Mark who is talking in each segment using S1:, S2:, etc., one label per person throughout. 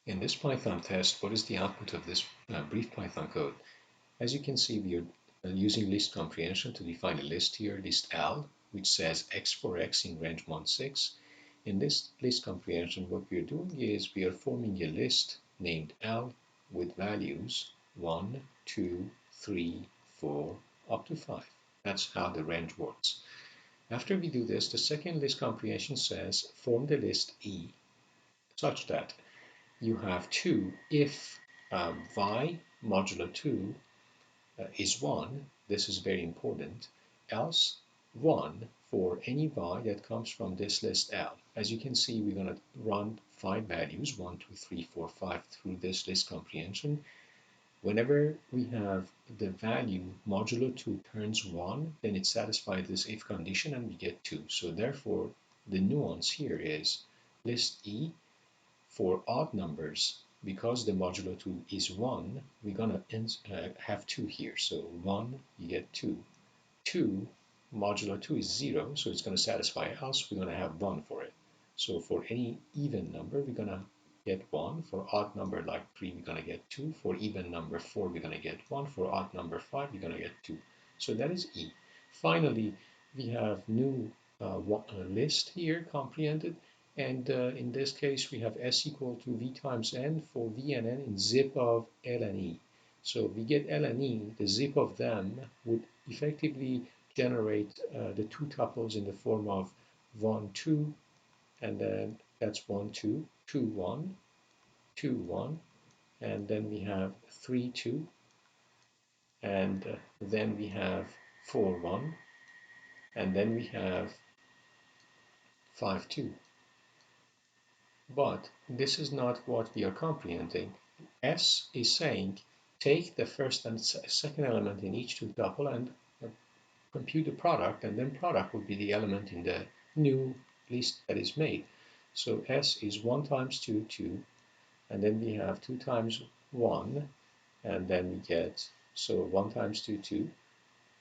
S1: In this Python test, what is the output of this brief Python code? As you can see, we are using list comprehension to define a list here, list L, which says x for x in range 1, 6. In this list comprehension, what we are doing is we are forming a list named L with values 1, 2, 3, 4, up to 5. That's how the range works. After we do this, the second list comprehension says form the list E such that you have 2 if y modulo 2 is 1. This is very important. Else 1 for any y that comes from this list L. As you can see, we're going to run 5 values, 1, 2, 3, 4, 5, through this list comprehension. Whenever we have the value modulo 2 turns 1, then it satisfies this if condition and we get 2. So therefore, the nuance here is list E for odd numbers, because the modulo 2 is 1, we're going to have 2 here. So 1, you get 2. 2 modulo 2 is 0, so it's going to satisfy else. We're going to have 1 for it. So for any even number, we're going to get 1. For odd number like 3, we're going to get 2. For even number 4, we're going to get 1. For odd number 5, we're going to get 2. So that is E. Finally, we have new list here comprehended. And in this case, we have S equal to V times N for V and N in zip of L and E. So we get L and E, the zip of them would effectively generate the two tuples in the form of 1, 2, and then that's 1, 2, 2, 1, 2, 1, and then we have 3, 2, and then we have 4, 1, and then we have 5, 2. But this is not what we are comprehending. S is saying take the first and second element in each tuple and compute the product, and then product will be the element in the new list that is made. So S is 1 times 2, 2, and then we have 2 times 1, and then we get, so 1 times 2, 2,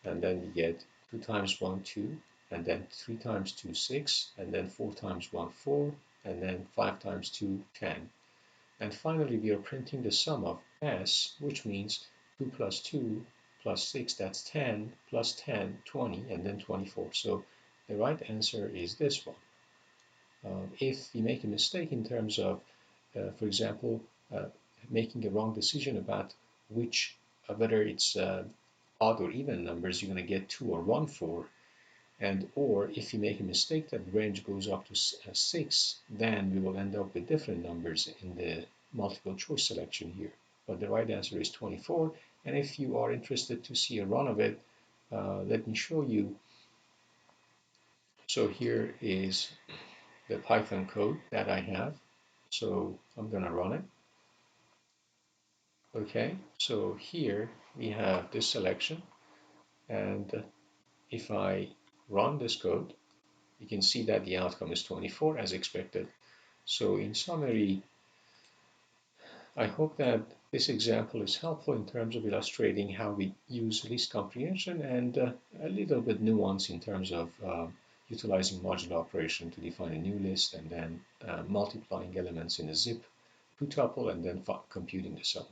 S1: and then we get 2 times 1, 2, and then 3 times 2, 6, and then 4 times 1, 4, and then 5 times 2, 10. And finally, we are printing the sum of S, which means 2 plus 2 plus 6, that's 10, plus 10, 20, and then 24. So the right answer is this one. If we make a mistake in terms of, for example, making a wrong decision about which, whether it's odd or even numbers, you're going to get 2 or 1 for, and or if you make a mistake that range goes up to 6, then we will end up with different numbers in the multiple choice selection here. But the right answer is 24. And if you are interested to see a run of it, let me show you. So here is the Python code that I have. So I'm going to run it. Okay, so here we have this selection. And if I run this code, you can see that the outcome is 24 as expected. So in summary, I hope that this example is helpful in terms of illustrating how we use list comprehension and a little bit nuance in terms of utilizing modular operation to define a new list and then multiplying elements in a zip two tuple and then computing the sum.